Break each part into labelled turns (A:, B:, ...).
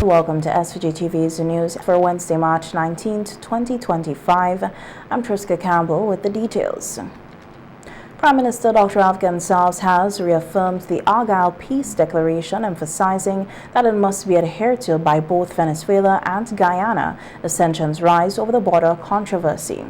A: Welcome to SVGTV's news for Wednesday, March 19th, 2025. I'm Triska Campbell with the details. Prime Minister Dr. Afghan Salves has reaffirmed the Argyle Peace Declaration, emphasizing that it must be adhered to by both Venezuela and Guyana as tensions rise over the border controversy.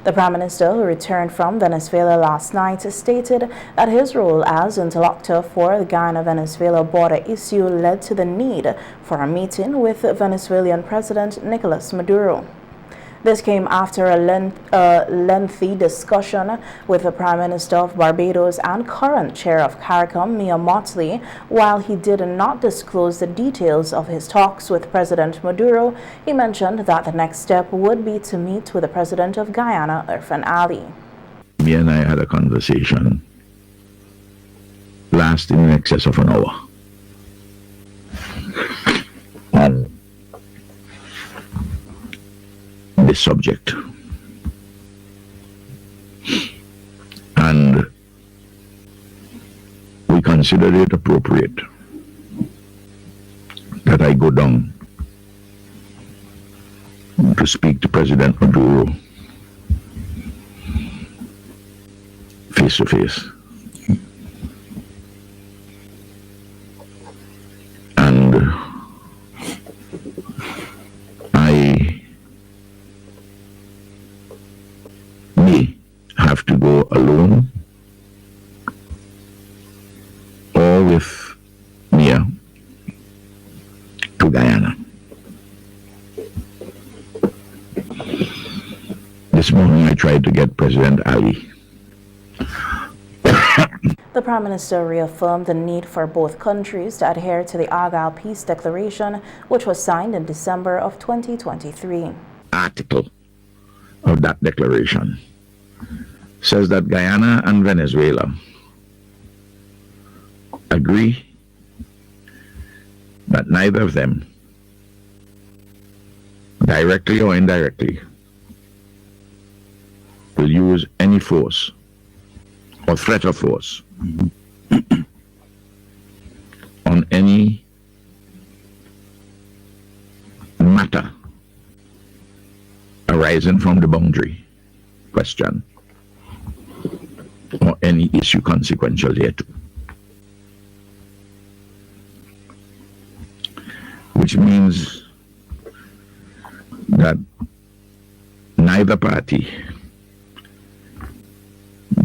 A: The Prime Minister, who returned from Venezuela last night, stated that his role as interlocutor for the Guyana-Venezuela border issue led to the need for a meeting with Venezuelan President Nicolas Maduro. This came after a lengthy discussion with the Prime Minister of Barbados and current chair of CARICOM, Mia Mottley. While he did not disclose the details of his talks with President Maduro, he mentioned that the next step would be to meet with the President of Guyana, Irfan Ali.
B: Mia and I had a conversation lasting in excess of an hour. On this subject, and we considered it appropriate that I go down to speak to President Maduro face to face, and I may have to go alone or with Mia to Guyana. This morning I tried to get President Ali.
A: The Prime Minister reaffirmed the need for both countries to adhere to the Argyle Peace Declaration, which was signed in December of 2023.
B: Article of that declaration says that Guyana and Venezuela agree that neither of them, directly or indirectly, will use any force or threat of force on any matter arising from the boundary question or any issue consequential thereto, which means that neither party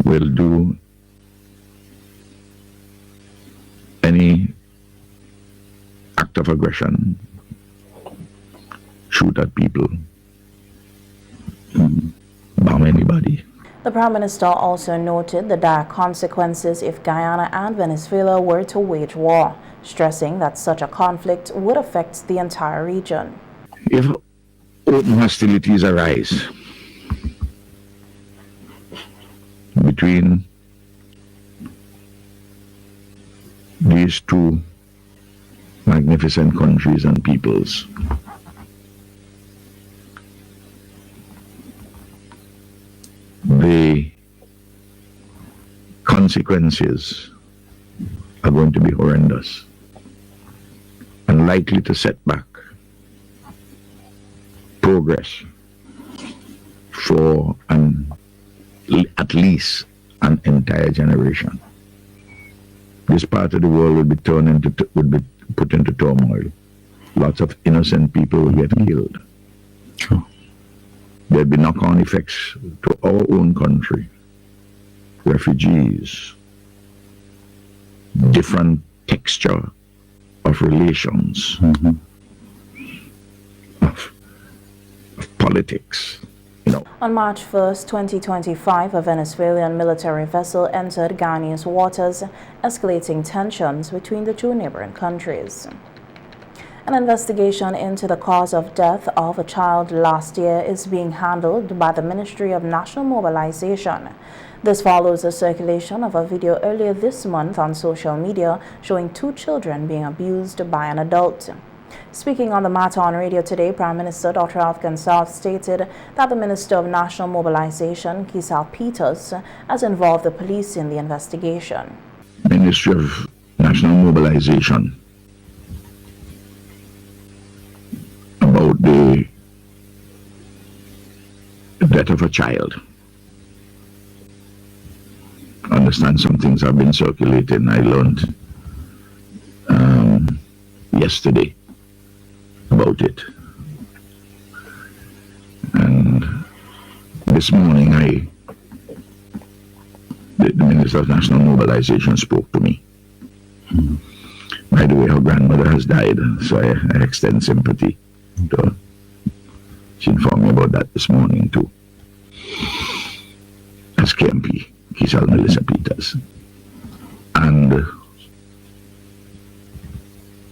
B: will do any act of aggression, shoot at people, bomb anybody.
A: The Prime Minister also noted the dire consequences if Guyana and Venezuela were to wage war, stressing that such a conflict would affect the entire region.
B: If open hostilities arise between these two magnificent countries and peoples, the consequences are going to be horrendous and likely to set back progress for at least an entire generation. This part of the world would be put into turmoil. Lots of innocent people will get killed.
C: Sure.
B: There'll be knock-on effects to our own country. Refugees, different texture of relations, of politics.
A: On March 1st, 2025, a Venezuelan military vessel entered Guianan waters, escalating tensions between the two neighboring countries. An investigation into the cause of death of a child last year is being handled by the Ministry of National Mobilization. This follows the circulation of a video earlier this month on social media showing two children being abused by an adult. Speaking on the matter on radio today, Prime Minister Dr. Afghan Salves stated that the Minister of National Mobilization, Kisal Peters, has involved the police in the investigation.
B: Ministry of National Mobilization death of a child. I understand some things have been circulating. I learned yesterday about it. And this morning, the Minister of National Mobilization spoke to me. By the way, her grandmother has died, so I extend sympathy to her. She informed me about that this morning too. As KMP, Kisal Melissa Peters. And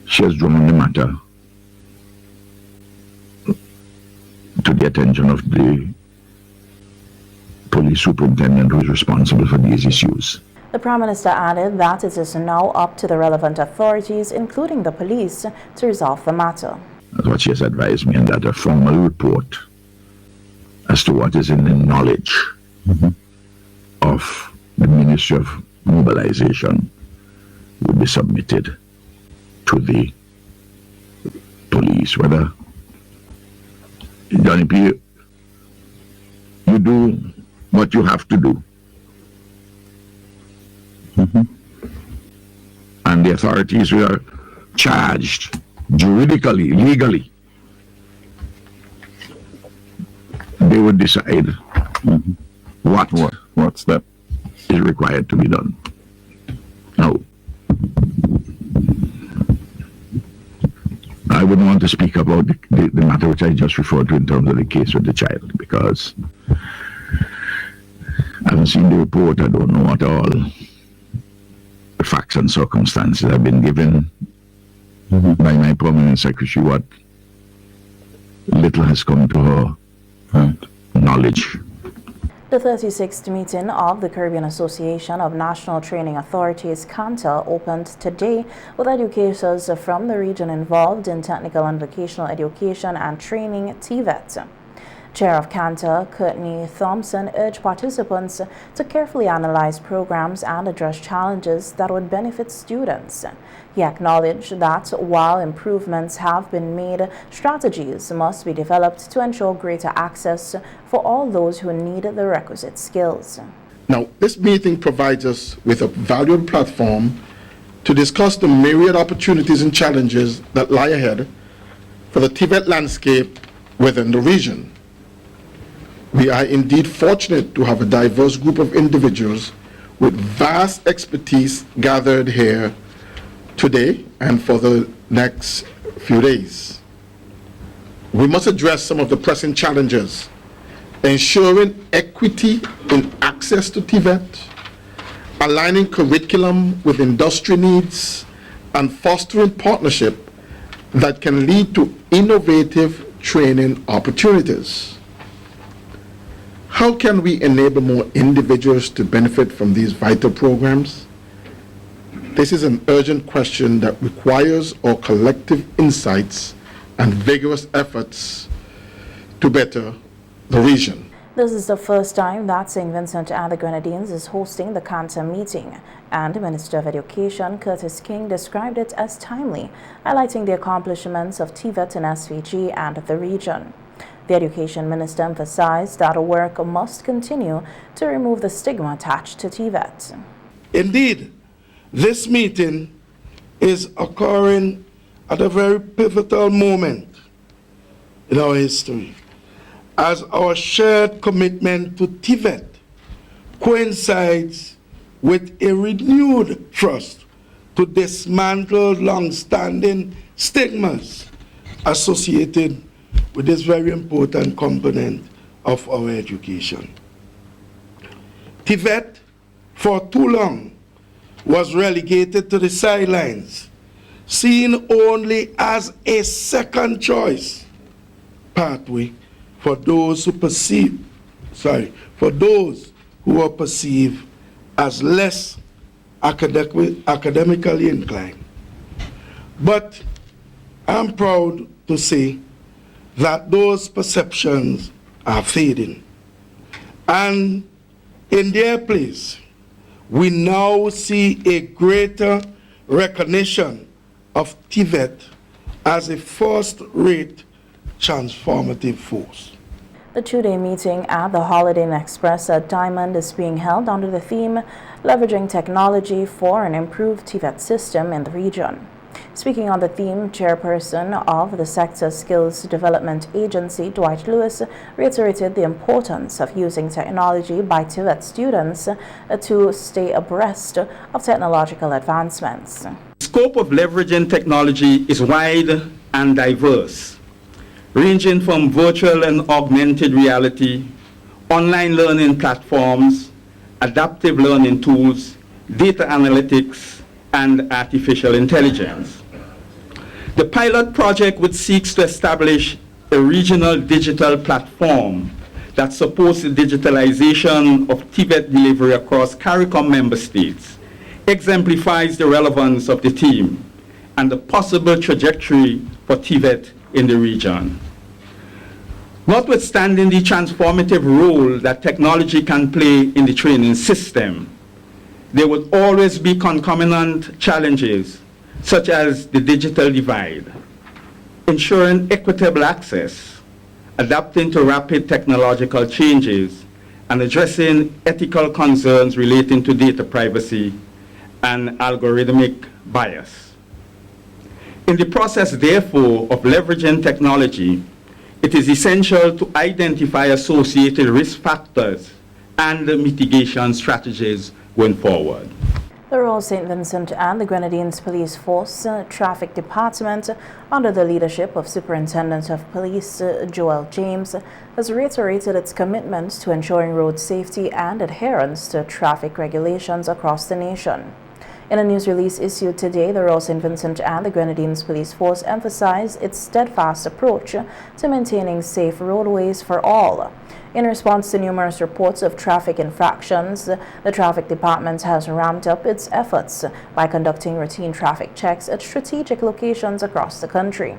B: she has drawn the matter to the attention of the police superintendent who is responsible for these issues.
A: The Prime Minister added that it is now up to the relevant authorities, including the police, to resolve the matter.
B: That's what she has advised me, and that a formal report as to what is in the knowledge of the Ministry of Mobilization will be submitted to the police. Whether, Johnny P., you do what you have to do. And the authorities who are charged juridically, legally, they would decide what step is required to be done. Now, I wouldn't want to speak about the matter which I just referred to in terms of the case with the child, because I haven't seen the report. I don't know at all the facts and circumstances. I've been given by my permanent secretary what little has come to her knowledge.
A: The 36th meeting of the Caribbean Association of National Training Authorities, CANTA, opened today with educators from the region involved in technical and vocational education and training, TVET. Chair of CANTA, Courtney Thompson, urged participants to carefully analyze programs and address challenges that would benefit students. He acknowledged that while improvements have been made, strategies must be developed to ensure greater access for all those who need the requisite skills.
C: Now, this meeting provides us with a valuable platform to discuss the myriad opportunities and challenges that lie ahead for the TVET landscape within the region. We are indeed fortunate to have a diverse group of individuals with vast expertise gathered here today and for the next few days. We must address some of the pressing challenges: ensuring equity in access to TVET, aligning curriculum with industry needs, and fostering partnership that can lead to innovative training opportunities. How can we enable more individuals to benefit from these vital programs? This is an urgent question that requires our collective insights and vigorous efforts to better the region.
A: This is the first time that St. Vincent and the Grenadines is hosting the CANTA meeting, and Minister of Education Curtis King described it as timely, highlighting the accomplishments of TVET and SVG and the region. The Education Minister emphasized that work must continue to remove the stigma attached to TVET.
D: Indeed, this meeting is occurring at a very pivotal moment in our history, as our shared commitment to TVET coincides with a renewed thrust to dismantle long-standing stigmas associated with this very important component of our education. TVET, for too long, was relegated to the sidelines, seen only as a second choice pathway for those who are perceived as less academically inclined. But I'm proud to say that those perceptions are fading. And in their place, we now see a greater recognition of TVET as a first-rate transformative force.
A: The two-day meeting at the Holiday Inn Express at Diamond is being held under the theme Leveraging Technology for an Improved TVET System in the Region. Speaking on the theme, Chairperson of the Sector Skills Development Agency, Dwight Lewis, reiterated the importance of using technology by TVET students to stay abreast of technological advancements.
E: The scope of leveraging technology is wide and diverse, ranging from virtual and augmented reality, online learning platforms, adaptive learning tools, data analytics, and artificial intelligence. The pilot project, which seeks to establish a regional digital platform that supports the digitalization of TVET delivery across CARICOM member states, exemplifies the relevance of the theme and the possible trajectory for TVET in the region. Notwithstanding the transformative role that technology can play in the training system, there would always be concomitant challenges, such as the digital divide, ensuring equitable access, adapting to rapid technological changes, and addressing ethical concerns relating to data privacy and algorithmic bias. In the process, therefore, of leveraging technology, it is essential to identify associated risk factors and mitigation strategies going forward.
A: The Royal St. Vincent and the Grenadines Police Force Traffic Department, under the leadership of Superintendent of Police Joel James, has reiterated its commitment to ensuring road safety and adherence to traffic regulations across the nation. In a news release issued today, the Royal St. Vincent and the Grenadines Police Force emphasized its steadfast approach to maintaining safe roadways for all. In response to numerous reports of traffic infractions, the Traffic Department has ramped up its efforts by conducting routine traffic checks at strategic locations across the country.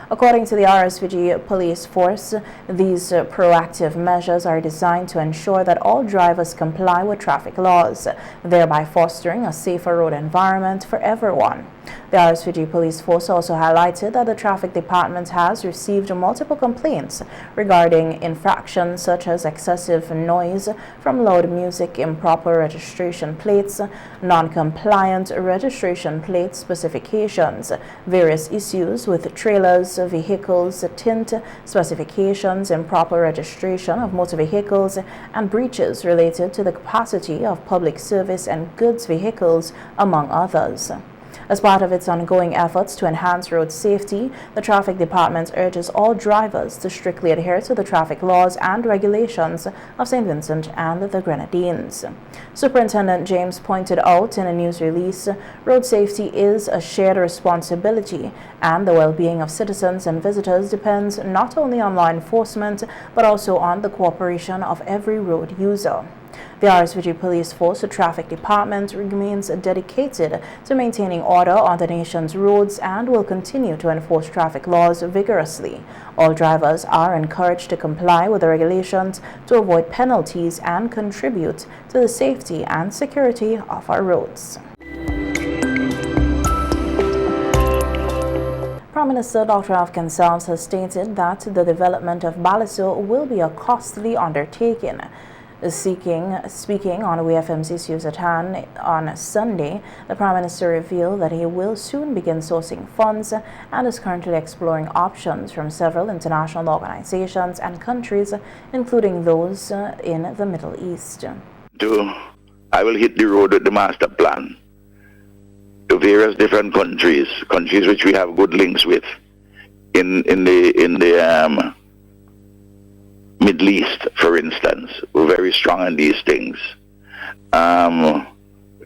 A: According to the SVG Police Force, these proactive measures are designed to ensure that all drivers comply with traffic laws, thereby fostering a safer road environment for everyone. The SVG Police Force also highlighted that the Traffic Department has received multiple complaints regarding infractions such as excessive noise from loud music, improper registration plates, non-compliant registration plate specifications, various issues with trailers, vehicles, tint specifications, improper registration of motor vehicles, and breaches related to the capacity of public service and goods vehicles, among others. As part of its ongoing efforts to enhance road safety, the Traffic Department urges all drivers to strictly adhere to the traffic laws and regulations of St. Vincent and the Grenadines. Superintendent James pointed out in a news release, road safety is a shared responsibility, and the well-being of citizens and visitors depends not only on law enforcement, but also on the cooperation of every road user. The SVG Police Force Traffic Department remains dedicated to maintaining order on the nation's roads and will continue to enforce traffic laws vigorously. All drivers are encouraged to comply with the regulations to avoid penalties and contribute to the safety and security of our roads. Prime Minister Dr. Afghan Salves has stated that the development of Balliceaux will be a costly undertaking. Speaking on WFM's Issues at Hand on Sunday, the Prime Minister revealed that he will soon begin sourcing funds and is currently exploring options from several international organizations and countries, including those in the Middle East.
B: I will hit the road with the master plan to various different countries which we have good links with in the Middle East, for instance. We're very strong in these things.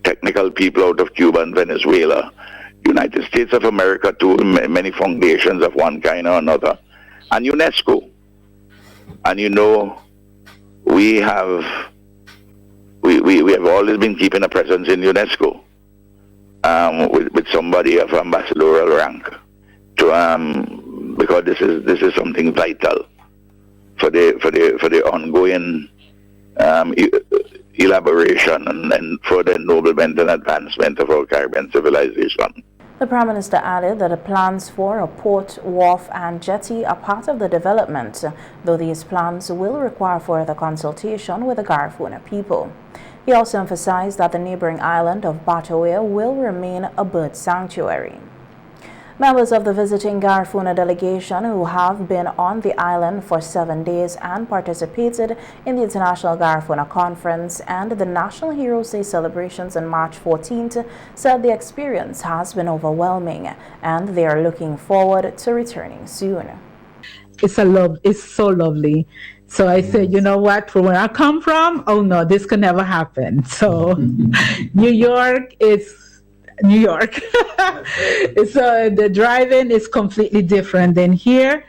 B: Technical people out of Cuba and Venezuela, United States of America too, many foundations of one kind or another, and UNESCO. And you know, we have always been keeping a presence in UNESCO with somebody of ambassadorial rank, because this is something vital for the ongoing elaboration and further ennoblement and advancement of our Caribbean civilization.
A: The Prime Minister added that the plans for a port, wharf and jetty are part of the development, though these plans will require further consultation with the Garifuna people. He also emphasized that the neighboring island of Batawea will remain a bird sanctuary. Members of the visiting Garifuna delegation who have been on the island for 7 days and participated in the International Garifuna Conference and the National Heroes Day celebrations on March 14th said the experience has been overwhelming and they are looking forward to returning soon.
F: It's so lovely. So I said, you know what, from where I come from, oh no, this could never happen. So New York is New York. So the driving is completely different than here.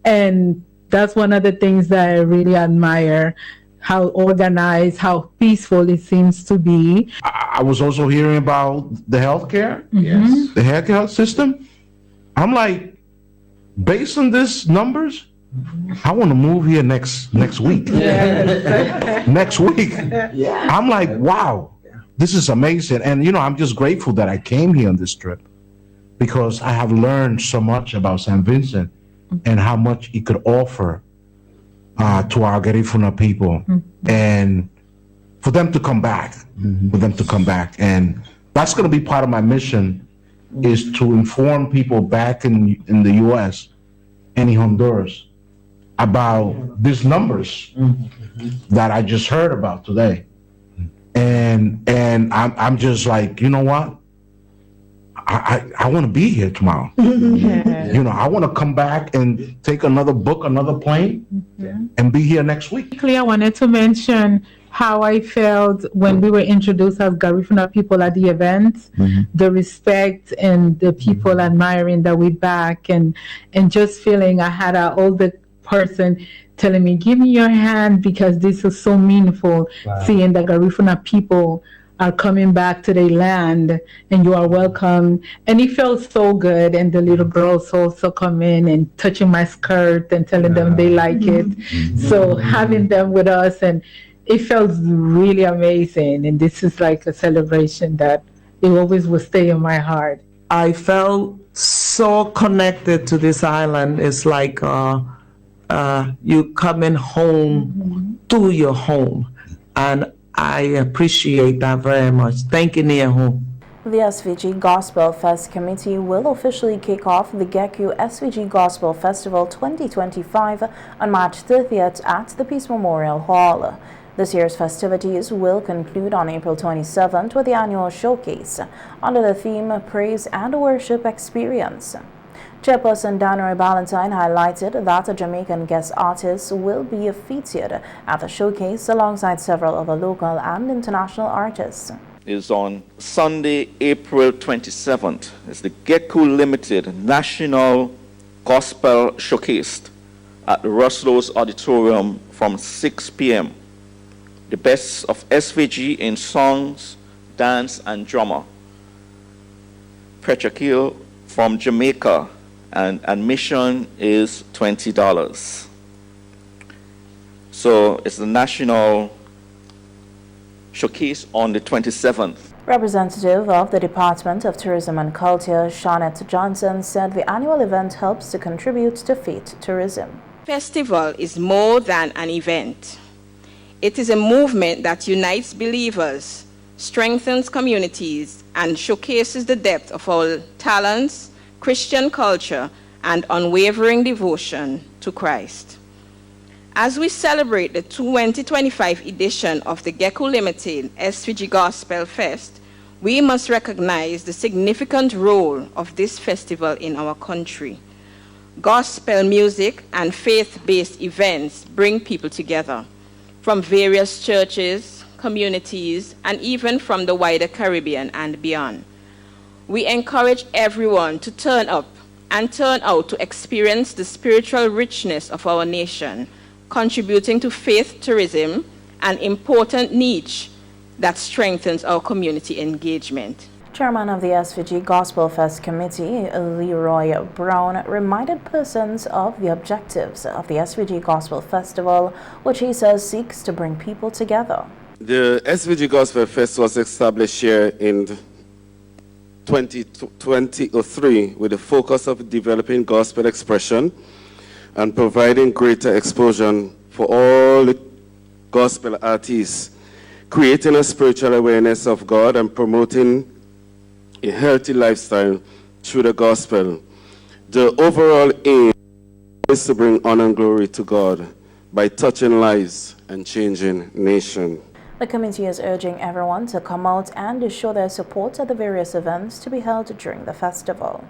F: And that's one of the things that I really admire, how organized, how peaceful it seems to be.
G: I was also hearing about the healthcare,
F: Mm-hmm.
G: the healthcare system. I'm like, based on these numbers, I want to move here next week. Next week. I'm like, wow. This is amazing. And, you know, I'm just grateful that I came here on this trip because I have learned so much about St. Vincent and how much it could offer to our Garifuna people and for them to come back, And that's going to be part of my mission is to inform people back in the U.S. and in Honduras about these numbers that I just heard about today. And I'm just like, you know what? I want to be here tomorrow. You know, I want to come back and take another book, another plane, and be here next week.
F: I wanted to mention how I felt when we were introduced as Garifuna people at the event, the respect and the people admiring that we back and just feeling I had an older person telling me, give me your hand because this is so meaningful, seeing the Garifuna people are coming back to their land and you are welcome. And it felt so good. And the little girls also come in and touching my skirt and telling them they like it. So having them with us, and it felt really amazing. And this is like a celebration that it always will stay in my heart.
H: I felt so connected to this island. It's like you coming home to your home, and I appreciate that very much. Thank you, near home.
A: The SVG Gospel Fest Committee will officially kick off the GECU SVG Gospel Festival 2025 on March 30th at the Peace Memorial Hall. This year's festivities will conclude on April 27th with the annual showcase under the theme Praise and Worship Experience. Chairperson Danroy Ballantyne highlighted that a Jamaican guest artist will be featured at the showcase alongside several other local and international artists.
I: Is on Sunday, April 27th. It's the GECU Limited National Gospel Showcase at the Russell's Auditorium from 6 p.m. The best of SVG in songs, dance, and drama. Preacher Kill from Jamaica, and admission is $20. So it's the national showcase on the 27th.
A: Representative of the Department of Tourism and Culture, Shawnette Johnson, said the annual event helps to contribute to faith tourism.
J: Festival is more than an event. It is a movement that unites believers, strengthens communities, and showcases the depth of our talents, Christian culture, and unwavering devotion to Christ. As we celebrate the 2025 edition of the GECU Limited SVG Gospel Fest, we must recognize the significant role of this festival in our country. Gospel music and faith-based events bring people together from various churches, communities, and even from the wider Caribbean and beyond. We encourage everyone to turn up and turn out to experience the spiritual richness of our nation, contributing to faith tourism, an important niche that strengthens our community engagement.
A: Chairman of the SVG Gospel Fest Committee, Leroy Brown, reminded persons of the objectives of the SVG Gospel Festival, which he says seeks to bring people together.
K: The SVG Gospel Fest was established here in 2023 with the focus of developing gospel expression and providing greater exposure for all the gospel artists, creating a spiritual awareness of God and promoting a healthy lifestyle through the gospel. The overall aim is to bring honor and glory to God by touching lives and changing nations.
A: The committee is urging everyone to come out and to show their support at the various events to be held during the festival.